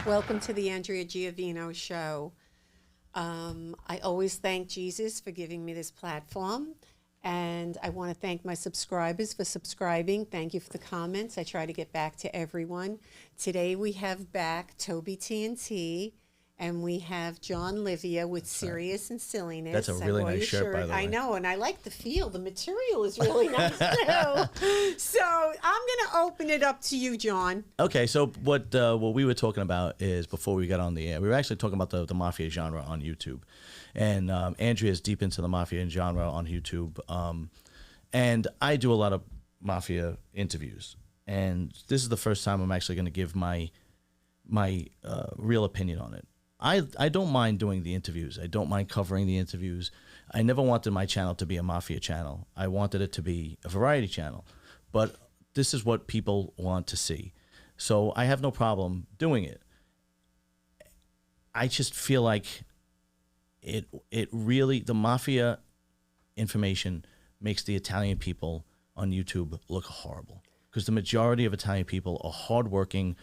Welcome to the Andrea Giovino show. I always thank Jesus for giving me this platform, and I want to thank my subscribers for subscribing. Thank you for the comments. I try to get back to everyone. Today we have back TobyTNT, and we have John Livia with Serious and Silliness. That's a really nice shirt, by the way. I know, and I like the feel. The material is really nice too. So I'm going to open it up to you, John. Okay, so what we were talking about is, before we got on the air, we were actually talking about the Mafia genre on YouTube. And Andrea is deep into the Mafia genre on YouTube. And I do a lot of Mafia interviews. And this is the first time I'm actually going to give my real opinion on it. I don't mind doing the interviews. I don't mind covering the interviews. I never wanted my channel to be a Mafia channel. I wanted it to be a variety channel. But this is what people want to see. So I have no problem doing it. I just feel like it really, the Mafia information makes the Italian people on YouTube look horrible. Because the majority of Italian people are hardworking,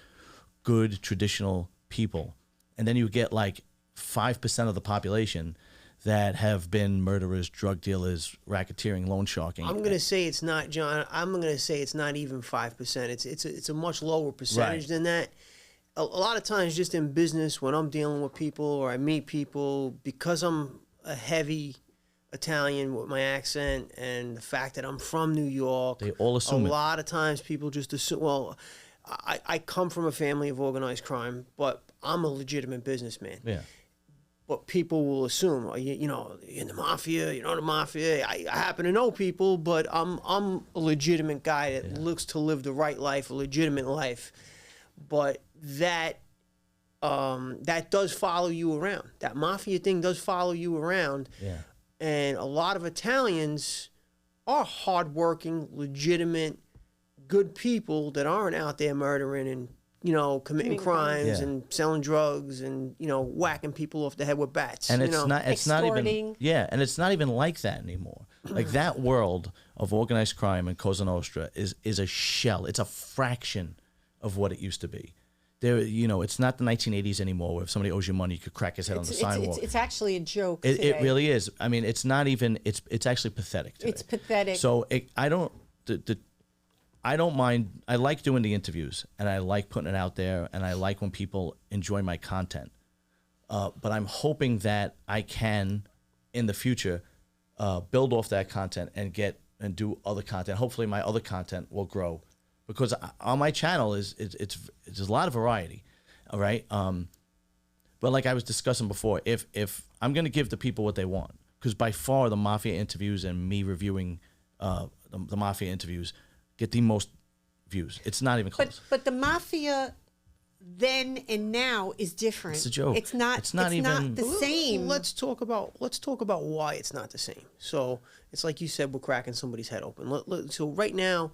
good, traditional people. And then you get like 5% of the population that have been murderers, drug dealers, racketeering, loan sharking. I'm going to say it's not, John. I'm going to say it's not even 5%. It's a much lower percentage than that. A lot of times, just in business, when I'm dealing with people or I meet people, because I'm a heavy Italian with my accent and the fact that I'm from New York, they all assume a lot of times people just assume, well, I come from a family of organized crime, but I'm a legitimate businessman. Yeah. But people will assume, you know, you're in the Mafia, you're not the Mafia. I happen to know people, but I'm a legitimate guy that looks to live the right life, a legitimate life. But that does follow you around. That Mafia thing does follow you around. Yeah. And a lot of Italians are hardworking, legitimate, good people that aren't out there murdering and, you know, committing crimes and selling drugs and, you know, whacking people off the head with bats. And it's not even and it's not even like that anymore. Like, that world of organized crime and Cosa Nostra is a shell. It's a fraction of what it used to be. There, you know, it's not the 1980s anymore where if somebody owes you money, you could crack his head on the sidewalk. It's actually a joke. It really is. I mean, it's not even. It's actually pathetic today. It's pathetic. So I don't mind. I like doing the interviews, and I like putting it out there, and I like when people enjoy my content. But I'm hoping that I can, in the future, build off that content and do other content. Hopefully, my other content will grow, because on my channel it's a lot of variety. All right. But like I was discussing before, if I'm going to give the people what they want, because by far the Mafia interviews and me reviewing the Mafia interviews get the most views. It's not even close. But the Mafia then and now is different. It's a joke. It's not the same. Let's talk about why it's not the same. So it's like you said, we're cracking somebody's head open. So right now,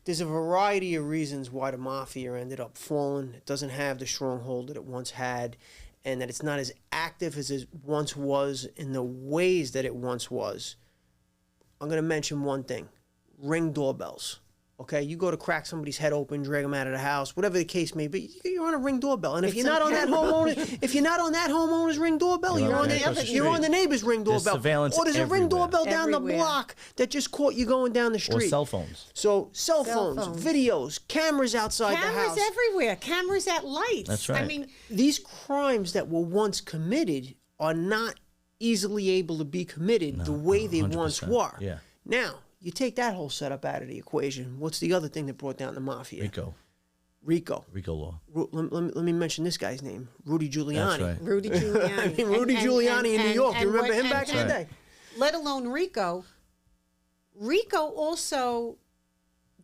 there's a variety of reasons why the Mafia ended up falling. It doesn't have the stronghold that it once had, and that it's not as active as it once was in the ways that it once was. I'm going to mention one thing: Ring doorbells. Okay, you go to crack somebody's head open, drag them out of the house, whatever the case may be. You're on a Ring doorbell, and if you're not on that homeowner's Ring doorbell, you're on the neighbor's Ring doorbell. Or there's a Ring doorbell down the block that just caught you going down the street. Or cell phones. So cell phones, videos, cameras outside the house. Cameras everywhere. Cameras at lights. That's right. I mean, these crimes that were once committed are not easily able to be committed the way they once were. Yeah. Now, you take that whole setup out of the equation. What's the other thing that brought down the Mafia? RICO law. Let me mention this guy's name, Rudy Giuliani. That's right. Rudy Giuliani. I mean, Rudy Giuliani in New York. You remember him back in the day? Let alone RICO. RICO also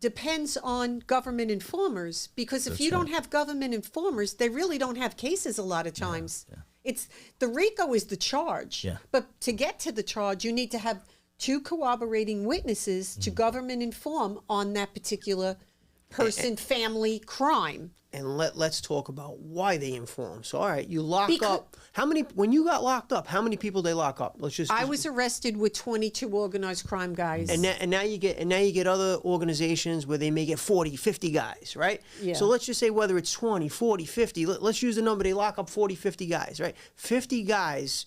depends on government informers, because if you don't have government informers, they really don't have cases a lot of times. Yeah. It's the RICO is the charge. Yeah. But to get to the charge, you need to have two corroborating witnesses to government inform on that particular person, family crime. And let's talk about why they inform. So, all right, you lock Because- up. How many, when you got locked up, how many people they lock up? I was arrested with 22 organized crime guys. And now you get other organizations where they may get 40, 50 guys, right? Yeah. So let's just say whether it's 20, 40, 50, let's use the number, they lock up 40, 50 guys, right? 50 guys,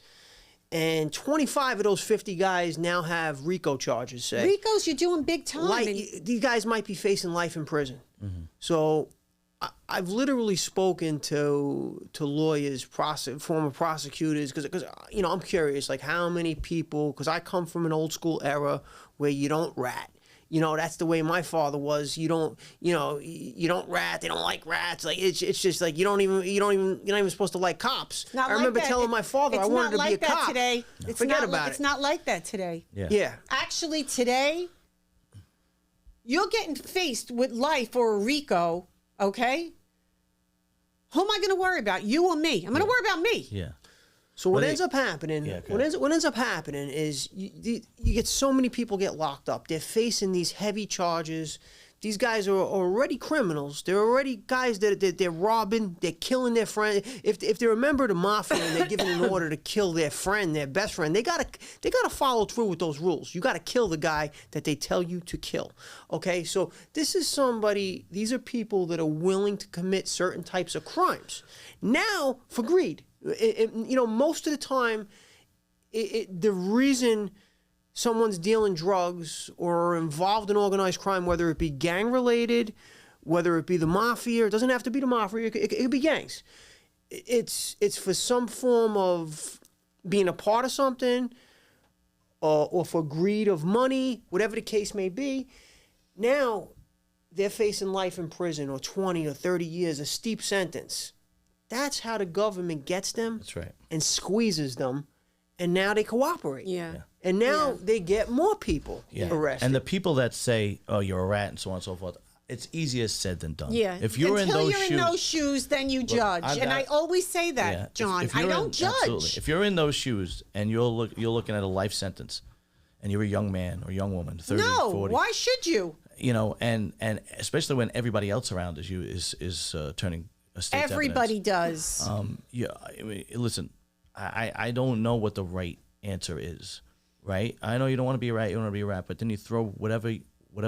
and 25 of those 50 guys now have RICO charges, say. RICO's, you're doing big time. These guys might be facing life in prison. So I've literally spoken to lawyers, former prosecutors, because you know, I'm curious, like how many people, because I come from an old school era where you don't rat. You know, that's the way my father was. You don't rat. They don't like rats. Like it's just like you're not even supposed to like cops. I remember telling my father I wanted to be a cop. Today. Forget about it. It's not like that today. Yeah. Actually, today, you're getting faced with life or a RICO, okay? Who am I going to worry about? You or me? I'm going to worry about me. Yeah. So what ends up happening? Yeah, what ends up happening is you get so many people get locked up. They're facing these heavy charges. These guys are already criminals. They're already guys that they're robbing. They're killing their friend. If they're a member of the mafia and they're given an order to kill their friend, their best friend, they gotta follow through with those rules. You gotta kill the guy that they tell you to kill. Okay, so this is somebody. These are people that are willing to commit certain types of crimes. Now for greed. You know, most of the time, the reason someone's dealing drugs or involved in organized crime, whether it be gang related, whether it be the mafia, it doesn't have to be the mafia, it could be gangs. It's for some form of being a part of something, or for greed of money, whatever the case may be. Now they're facing life in prison or 20 or 30 years, a steep sentence. That's how the government gets them. That's right. And squeezes them, and now they cooperate. Yeah. And now they get more people arrested. And the people that say, "Oh, you're a rat," and so on and so forth, it's easier said than done. Yeah. If you're Until in you're in those shoes, then you judge. I always say that, John. I don't judge. Absolutely. If you're in those shoes and you're looking at a life sentence, and you're a young man or young woman, 30, 40. Why should you? You know, and especially when everybody else around you is turning a state's Everybody evidence. does. Yeah. I mean, listen, I don't know what the right answer is. Right, I know you don't want to be a rat, you don't want to be a rat, but then you throw whatever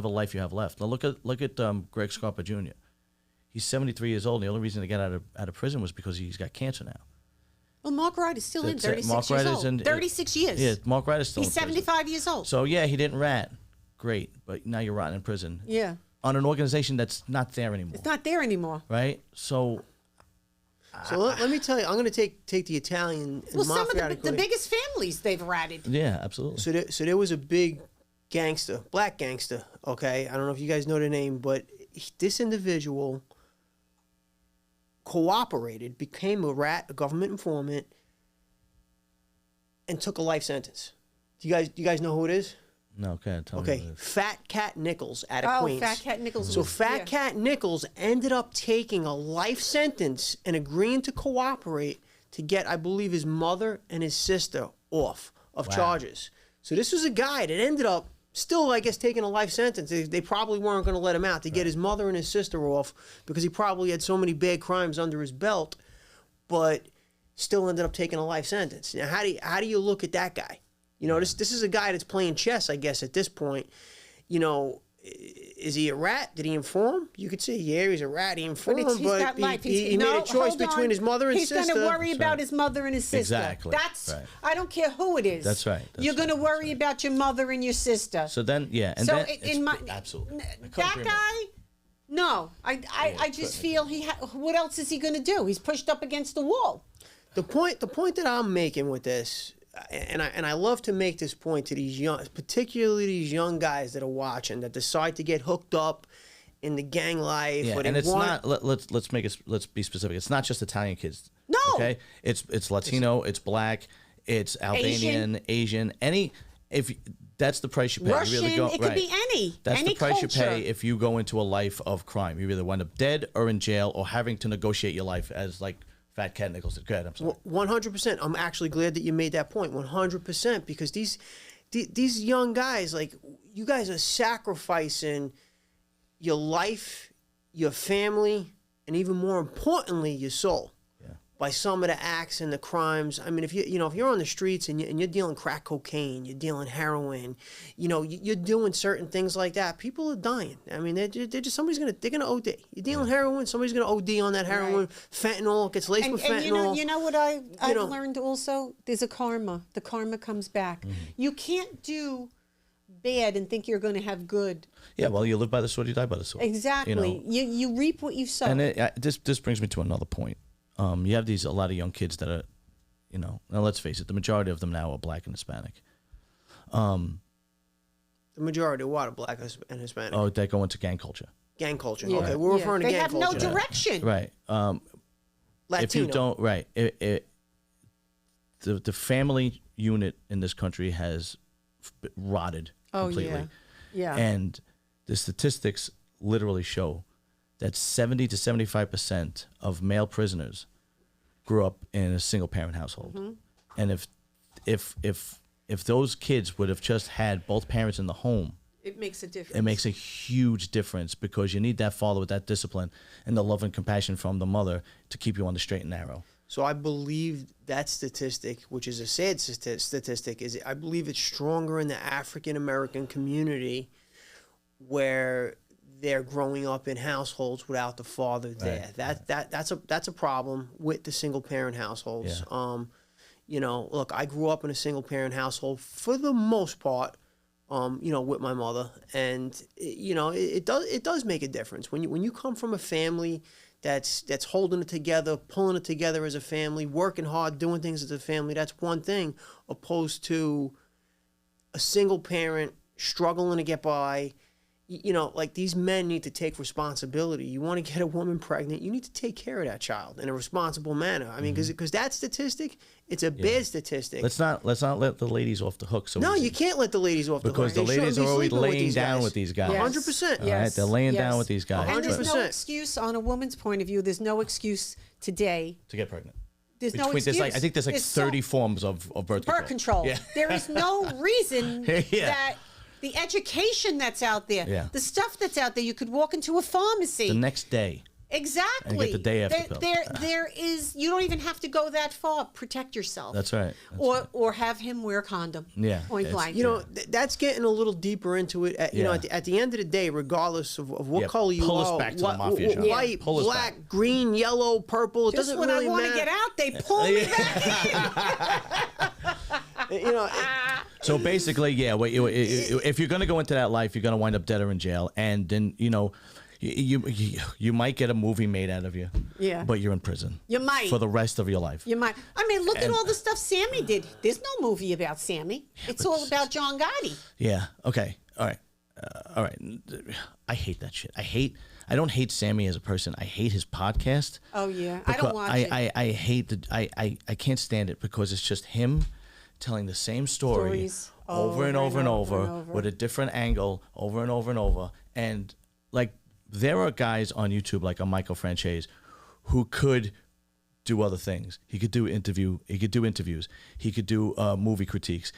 life you have left. Now look at Greg Scarpa Jr. He's 73 years old, and the only reason to get out of prison was because he's got cancer now. Well, Mark Wright is still in, That's it. 36 Mark years Wright is old. in- 36 years. Yeah, Mark Wright is still. He's in prison. 75 years old. So yeah, he didn't rat, great, but now you're rotting in prison. Yeah. On an organization that's not there anymore. It's not there anymore. Right, so. So let me tell you, I'm going to take the Italian and Well, some mafia of the biggest families they've ratted. Yeah, absolutely. So there was a big gangster, black gangster. Okay, I don't know if you guys know the name, but this individual cooperated, became a rat, a government informant, and took a life sentence. Do you guys know who it is? No, okay, tell me. Okay, What it is. Fat Cat Nichols out of Queens. Fat Cat Nichols. So was- Fat yeah. Cat Nichols ended up taking a life sentence and agreeing to cooperate to get, I believe, his mother and his sister off of charges. So this was a guy that ended up still, I guess, taking a life sentence. They probably weren't going to let him out to get his mother and his sister off because he probably had so many bad crimes under his belt, but still ended up taking a life sentence. Now, how do you look at that guy? You know, this is a guy that's playing chess, I guess, at this point. You know, is he a rat? Did he inform? You could say, yeah, he's a rat. He informed, But he's but got life. he made a choice between his mother and sister. He's going to worry That's about right. his mother and his sister. Exactly. That's. Right. I don't care who it is. That's right. That's You're going to right. worry about your mother and your sister. So then, yeah, and So then in my absolutely I couldn't that agree more. guy. No, I just feel what else is he going to do? He's pushed up against the wall. The point that I'm making with this, and I love to make this point to these young, particularly these young guys that are watching, that decide to get hooked up in the gang life. Yeah, or and they it's want, not. Let's be specific. It's not just Italian kids. No. Okay. It's Latino. It's black. It's Albanian, Asian. That's the price you pay. Russian. You really go, It could be any. That's any the price culture. you pay if you go into a life of crime. You either wind up dead or in jail or having to negotiate your life, as like Fat Cat Nichols did. Go ahead. I'm sorry. 100%. I'm actually glad that you made that point. 100%, because these young guys, like, you guys are sacrificing your life your family, and even more importantly, your soul. Yeah. By some of the acts and the crimes. I mean, if you're on the streets and you're dealing crack cocaine, you're dealing heroin, you're doing certain things like that, people are dying. I mean, they're just they're gonna OD. You're dealing heroin, somebody's gonna OD on that heroin. Right. Fentanyl gets laced with fentanyl. And you know what I've learned also? There's a karma. The karma comes back. You can't do bad and think you're going to have good. Yeah, well, you live by the sword, you die by the sword. Exactly. You reap what you sow. And this brings me to another point. You have a lot of young kids that are, now let's face it, the majority of them now are black and Hispanic. The majority of what? Are black and Hispanic? Oh, that go into gang culture. Gang culture. Yeah. Okay, we're referring to gang culture. They have no direction. Right. Latino. If you don't, right. The family unit in this country has rotted completely. Yeah. And the statistics literally show that 70 to 75% of male prisoners grew up in a single parent household. And if those kids would have just had both parents in the home, it makes a difference. it makes a huge difference, because you need that father with that discipline and the love and compassion from the mother to keep you on the straight and narrow. So I believe that statistic, which is a sad statistic, is I believe it's stronger in the African American community, where they're growing up in households without the father there. That's a problem with the single parent households. Yeah. Look, I grew up in a single parent household for the most part, with my mother, and it does make a difference when you come from a family that's holding it together, pulling it together as a family, working hard, doing things as a family. That's one thing, opposed to a single parent struggling to get by. Like, these men need to take responsibility. You want to get a woman pregnant, you need to take care of that child in a responsible manner. I mean, because that statistic, it's a bad statistic. Let's not let the ladies off the hook. No, you can't let the ladies off the hook. Because the ladies are always laying down with these guys. 100%. All right, they're laying down with these guys. And there's no 100%. excuse on a woman's point of view. There's no excuse today. To get pregnant. There's no excuse. I think there's 30 forms of birth control. Yeah. There is no reason Yeah. that the education that's out there, the stuff that's out there, you could walk into a pharmacy The next day. Exactly. And get the day after pill. There is. You don't even have to go that far. Protect yourself. That's right. Or have him wear a condom. Yeah. Point blank. That's getting a little deeper into it. At the end of the day, regardless of what color you pull are, us back to the Mafia genre. white, Pull us black, back. green, yellow, purple. It Just doesn't when really I want matter. to get out, they pull me back in. So basically, if you're going to go into that life, you're going to wind up dead or in jail, and then you might get a movie made out of you. Yeah. But you're in prison. You might. For the rest of your life. You might. I mean, look at all the stuff Sammy did. There's no movie about Sammy. It's all about John Gotti. Yeah. Okay. All right. All right. I hate that shit. I don't hate Sammy as a person. I hate his podcast. Oh yeah. I don't watch it. I hate I can't stand it, because it's just him telling the same story over and over and over with a different angle over and over and over. And like, there are guys on YouTube like a Michael Franchese who could do other things. He could do interviews. He could do movie critiques.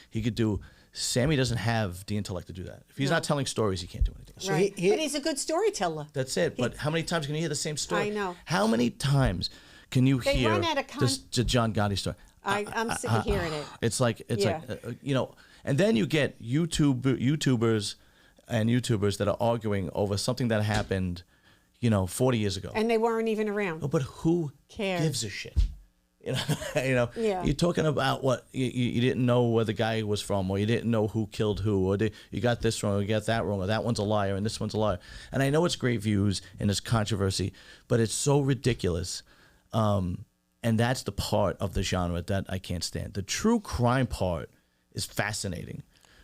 Sammy doesn't have the intellect to do that. If he's not telling stories, he can't do anything. So right. But he's a good storyteller. That's it. But how many times can you hear the same story? I know. How many times can you hear run out of the John Gotti story? I'm sick of hearing it. It's like and then you get YouTubers and YouTubers that are arguing over something that happened, 40 years ago. And they weren't even around. Oh, but who cares? Gives a shit? Yeah. You're talking about what you didn't know where the guy was from, or you didn't know who killed who, or you got this wrong, or you got that wrong, or that one's a liar and this one's a liar. And I know it's great views and it's controversy, but it's so ridiculous. And that's the part of the genre that I can't stand. The true crime part is fascinating.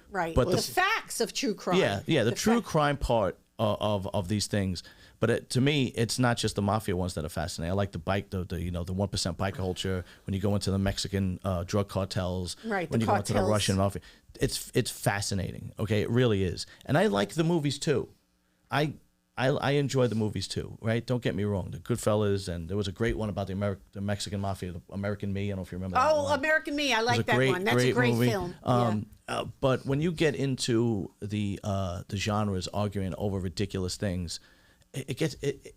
Right. But the facts of true crime. Yeah. The true crime part of these things. But to me, it's not just the Mafia ones that are fascinating. I like the 1% biker culture. When you go into the Mexican drug cartels, right? When you go into the Russian Mafia, it's fascinating. Okay, it really is. And I like the movies too. I enjoy the movies too. Right? Don't get me wrong. The Goodfellas, and there was a great one about the Mexican Mafia, the American Me. I don't know if you remember. Oh, that American Me. I like that one. That's a great movie. film. But when you get into the genres arguing over ridiculous things, it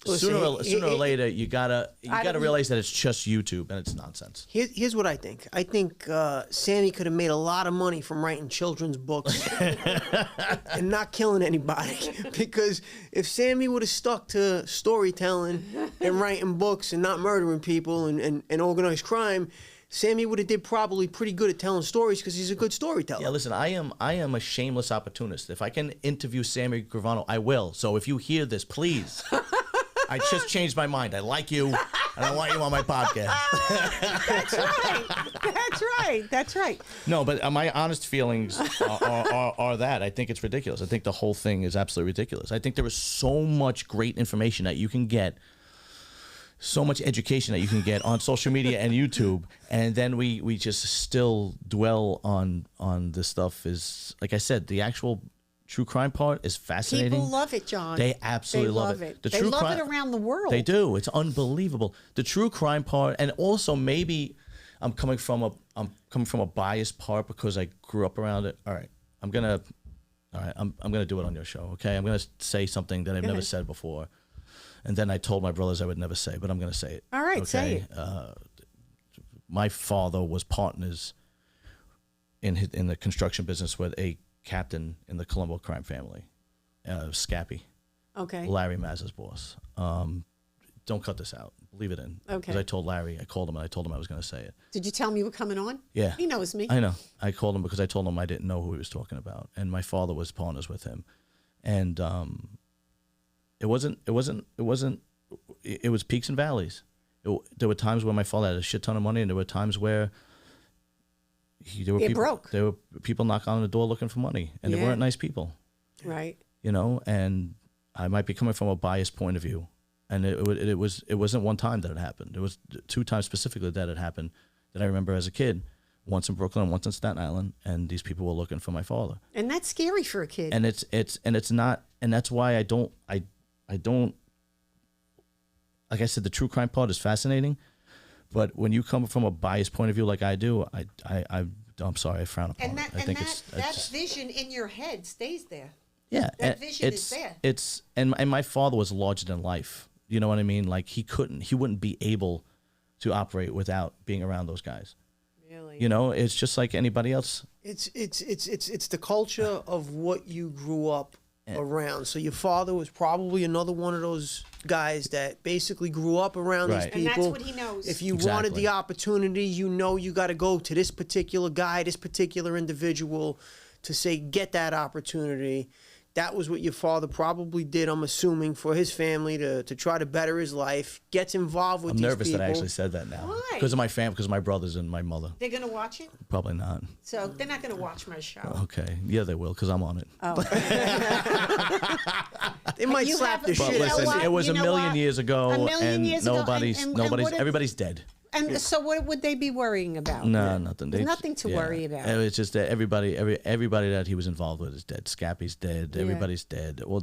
Listen, sooner or later, you gotta realize that it's just YouTube and it's nonsense. Here's what I think. I think Sammy could have made a lot of money from writing children's books and not killing anybody. Because if Sammy would have stuck to storytelling and writing books and not murdering people and organized crime, Sammy would have did probably pretty good at telling stories because he's a good storyteller. Yeah, listen, I am a shameless opportunist. If I can interview Sammy Gravano, I will. So if you hear this, please. I just changed my mind. I like you, and I want you on my podcast. That's right. That's right. That's right. No, but my honest feelings are that I think it's ridiculous. I think the whole thing is absolutely ridiculous. I think there is so much great information that you can get, so much education that you can get on social media and YouTube, and then we just still dwell on this stuff. Is like I said, the actual true crime part is fascinating. People love it, John. They absolutely love it. They love it around the world. They do. It's unbelievable. The true crime part, and also maybe I'm coming from a biased part because I grew up around it. All right, I'm gonna do it on your show. Okay, I'm gonna say something that I've never said before, and then I told my brothers I would never say, but I'm gonna say it. All right, okay? say it. My father was partners in the construction business with a captain in the Colombo crime family, Scappy. Okay. Larry Mazza's boss. Don't cut this out. Leave it in. Okay. Because I told Larry, I called him, and I told him I was going to say it. Did you tell him you were coming on? Yeah. He knows me. I know. I called him because I told him I didn't know who he was talking about, and my father was partners with him, and it was peaks and valleys. There were times where my father had a shit ton of money, and there were times where there were people knocking on the door looking for money, and they weren't nice people. Right. You know, and I might be coming from a biased point of view, and it wasn't one time that it happened. It was 2 times specifically that it happened that I remember as a kid. Once in Brooklyn, once in Staten Island, and these people were looking for my father. And that's scary for a kid. And it's not, and that's why I don't. Like I said, the true crime part is fascinating, but when you come from a biased point of view like I do, I'm sorry, I frown upon and it. I think that vision in your head stays there. Yeah, that vision is there. And my father was larger than life. You know what I mean? Like he wouldn't be able to operate without being around those guys. Really? You know, it's just like anybody else. It's the culture of what you grew up around. So your father was probably another one of those guys that basically grew up around these people. And that's what he knows. If you wanted the opportunity, you got to go to this particular guy, this particular individual to say, get that opportunity. That was what your father probably did, I'm assuming, for his family to try to better his life. Gets involved with these people. I'm nervous that I actually said that now. Why? Because of my family, because of my brothers and my mother. They're going to watch it? Probably not. So they're not going to watch my show. Okay. Yeah, they will, because I'm on it. Oh. They might slap the But shit out of listen, you. it was a million years ago, years ago, and everybody's dead. And so what would they be worrying about? No, nothing. There's nothing to worry about. It's just that everybody that he was involved with is dead. Scappy's dead. Everybody's dead. Well,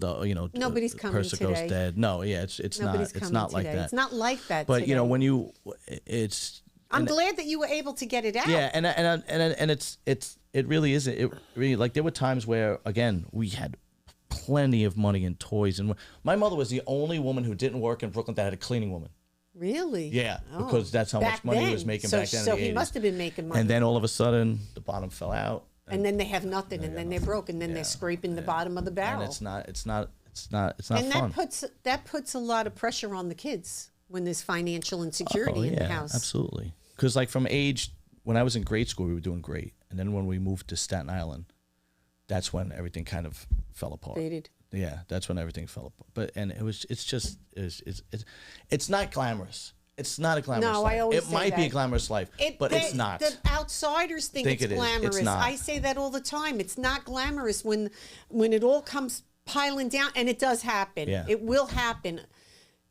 nobody's coming Persico's today. dead. No, yeah, it's not like today. that. It's not like that. But today. when I'm glad that you were able to get it out. Yeah, and it really is. It really, like, there were times where, again, we had plenty of money and toys, and my mother was the only woman who didn't work in Brooklyn that had a cleaning woman. Really? Yeah, because that's how much money he was making back then. So in the he 80s. must have been making money. And then all of a sudden, the bottom fell out. And then they have nothing, and then they're broke, and then they're scraping the bottom of the barrel. And it's not and fun. that puts a lot of pressure on the kids when there's financial insecurity in the house. Absolutely. Because like when I was in grade school, we were doing great, and then when we moved to Staten Island, that's when everything kind of fell apart. Faded. Yeah, that's when everything fell apart. It's not glamorous. It's not a glamorous life. I always it might be a glamorous life, but it's not. The outsiders think it's glamorous. It's not. I say that all the time. It's not glamorous when it all comes piling down, and it does happen. Yeah. It will happen.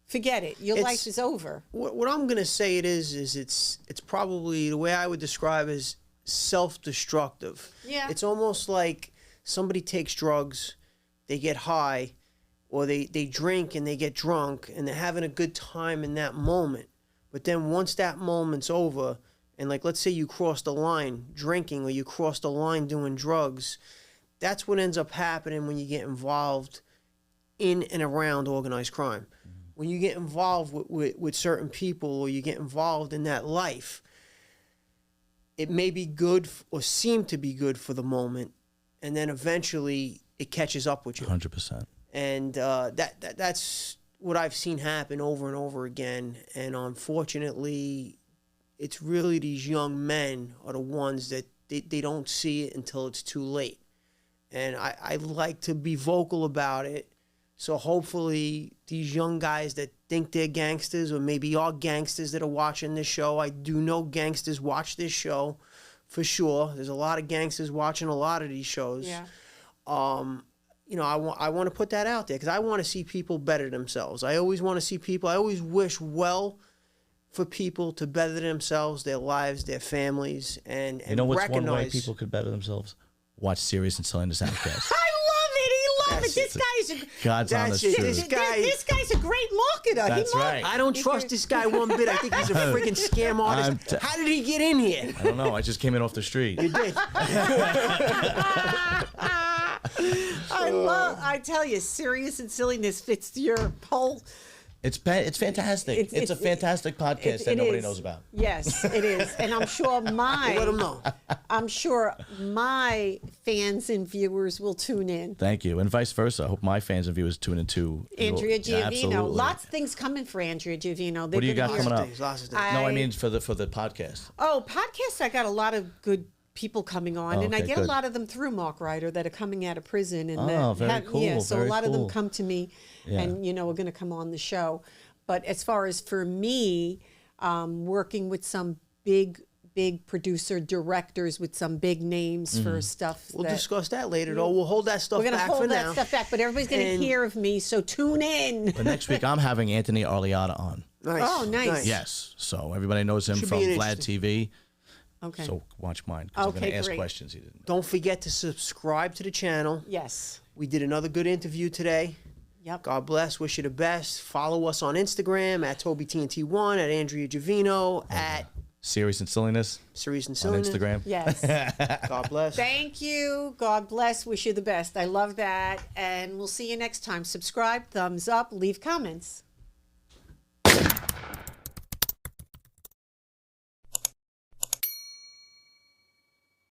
Forget it. Your life is over. What I'm gonna say it's probably the way I would describe is self-destructive. Yeah. It's almost like somebody takes drugs, they get high, or they drink and they get drunk and they're having a good time in that moment. But then once that moment's over, and like let's say you crossed the line drinking or you crossed the line doing drugs, that's what ends up happening when you get involved in and around organized crime. When you get involved with certain people, or you get involved in that life, it may be good or seem to be good for the moment, and then eventually it catches up with you. 100%. And that's what I've seen happen over and over again. And unfortunately, it's really these young men are the ones that they don't see it until it's too late. And I like to be vocal about it. So hopefully these young guys that think they're gangsters, or maybe are gangsters that are watching this show. I do know gangsters watch this show for sure. There's a lot of gangsters watching a lot of these shows. Yeah. You know, I want to put that out there because I want to see people better themselves. I always want to see people. I always wish well for people to better themselves, their lives, their families, and You know what's recognize. one way people could better themselves? Watch Serious and Silliness Outcast. I love it. He loves That's it. This guy's God's honest it. truth. This guy- this guy's a great marketer. That's right. I don't trust this guy one bit. I think he's a freaking scam artist. How did he get in here? I don't know. I just came in off the street. You did. I tell you, Serious and Silliness fits your whole. It's fantastic. It's a fantastic podcast that nobody knows about. Yes, it is, and I'm sure Let them know. my fans and viewers will tune in. Thank you, and vice versa. I hope my fans and viewers tune in too. Andrea Giovino, Absolutely. lots of things coming for Andrea Giovino. What do you got coming up? Lots of things. No, I mean for the podcast. Oh, podcasts! I got a lot of good people coming on, and I okay, get good. a lot of them through Mark Ryder that are coming out of prison, and very cool, Yeah, so very a lot of them cool. come to me, Yeah. and are going to come on the show. But as far as for me, working with some big producer directors with some big names for stuff. We'll discuss that later, though. We'll hold that stuff We're going to back for hold that now. stuff back, but everybody's going to And- hear of me, so tune in. But next week I'm having Anthony Arleata on. Nice. Oh, nice. Yes, so everybody knows him Should from be Vlad interesting. TV. Okay. So watch mine because I'm going Okay, to ask great. questions he didn't. Don't forget to subscribe to the channel. Yes. We did another good interview today. Yep. God bless. Wish you the best. Follow us on Instagram at TobyTNT1, at Andrea Giovino, at Serious and Silliness Serious and on Silliness. Instagram. Yes. God bless. Thank you. God bless. Wish you the best. I love that. And we'll see you next time. Subscribe, thumbs up, leave comments.